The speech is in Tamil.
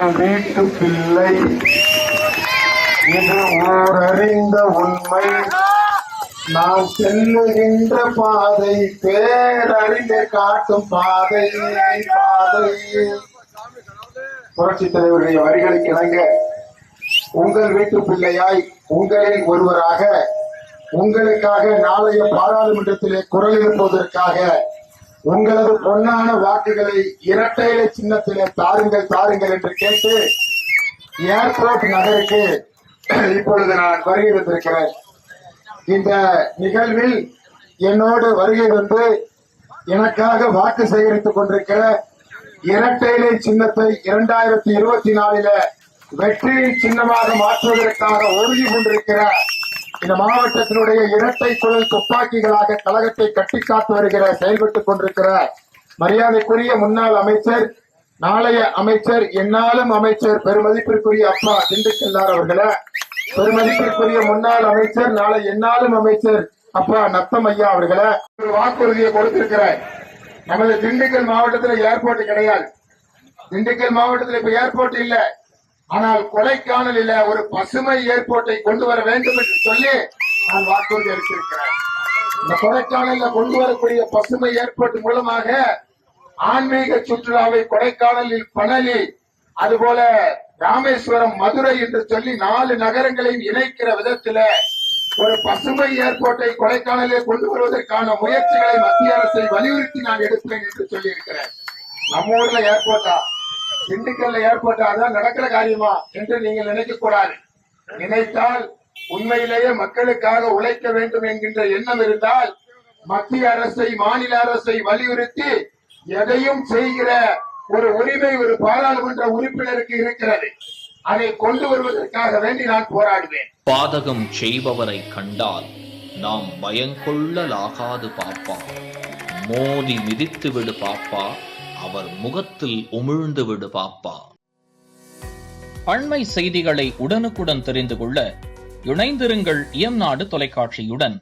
உங்கள் வீட்டு பிள்ளை, இது ஓரறிந்த உண்மை. நான் செல்லுகின்ற பாதை பேரறிந்து காட்டும் பாதை. புரட்சி தலைவருடைய வரிகளுக்கு இணங்க உங்கள் வீட்டு பிள்ளையாய் உங்களில் ஒருவராக உங்களுக்காக நாளைய பாராளுமன்றத்திலே குரல் எழுப்புவதற்காக உங்களது பொன்னான வாக்குகளை இரட்டை இலை சின்னத்திலே தாருங்கள் என்று கேட்டு ஏர்போர்ட் நகருக்கு இப்பொழுது நான் வருகை வந்திருக்கிறேன். இந்த நிகழ்வில் என்னோடு வருகை வந்து எனக்காக வாக்கு சேகரித்துக் கொண்டிருக்கிற இரட்டை இலை சின்னத்தை 2024 வெற்றி சின்னமாக மாற்றுவதற்காக உறுதி கொண்டிருக்கிற இந்த மாவட்டத்தினுடைய இரட்டை குழல் துப்பாக்கிகளாக கழகத்தை கட்டி காத்து வருகிற செயல்பட்டுக் கொண்டிருக்கிற மரியாதைக்குரிய முன்னாள் அமைச்சர், நாளைய அமைச்சர், என்னாலும் அமைச்சர், பெருமதிப்பிற்குரிய அப்பா திண்டுக்கல்லார் அவர்களே, பெருமதிப்பிற்குரிய முன்னாள் அமைச்சர், நாளை என்னாலும் அமைச்சர் அப்பா நத்தம் ஐயா அவர்களே, ஒரு வாக்குறுதியை கொடுத்திருக்கிறார். நமது திண்டுக்கல் மாவட்டத்தில் ஏர்போர்ட் கிடையாது. திண்டுக்கல் மாவட்டத்தில் இப்ப ஏர்போர்ட் இல்ல. ஆனால் கொடைக்கானலில் ஒரு பசுமை ஏர்போர்ட்டை கொண்டு வர வேண்டும் என்று சொல்லி நான் வாக்குறுதி அளித்திருக்கிறேன். இந்த கொடைக்கானலில் கொண்டு வரக்கூடிய பசுமை ஏர்போர்ட் மூலமாக ஆன்மீக சுற்றுலாவை கொடைக்கானலில் பனலி, அதுபோல ராமேஸ்வரம், மதுரை என்று சொல்லி 4 நகரங்களையும் இணைக்கிற விதத்தில் ஒரு பசுமை ஏர்போர்ட்டை கொடைக்கானலில் கொண்டு வருவதற்கான முயற்சிகளை மத்திய அரசை வலியுறுத்தி நான் எடுப்பேன் என்று சொல்லி இருக்கிறேன். நம்ம ஊர்ல ஏர்போர்ட்டா, திண்டுக்கல்ல ஏர்போர்ட்டா, அதான் நடக்கிற காரியமா என்று நீங்கள் நினைக்க கூடாது. நினைத்தால் உண்மையிலேயே மக்களுக்காக உழைக்க வேண்டும் என்கின்ற எண்ணம் இருந்தால் மத்திய அரசை, மாநில அரசை வலியுறுத்தி எதையும் செய்கிற ஒரு உரிமை ஒரு பாராளுமன்ற உறுப்பினருக்கு இருக்கிறது. அதை கொண்டு வருவதற்காக வேண்டி நான் போராடுவேன். பாதகம் செய்பவரை கண்டால் நாம் பயங்கொள்ளலாகாது பாப்பா, மோதி மிதித்து விடு பாப்பா, அவர் முகத்தில் உமிழ்ந்து விடு பாப்பா. அண்மை செய்திகளை உடனுக்குடன் தெரிந்து கொள்ள இணைந்திருங்கள் இயம்நாடு தொலைக்காட்சியுடன்.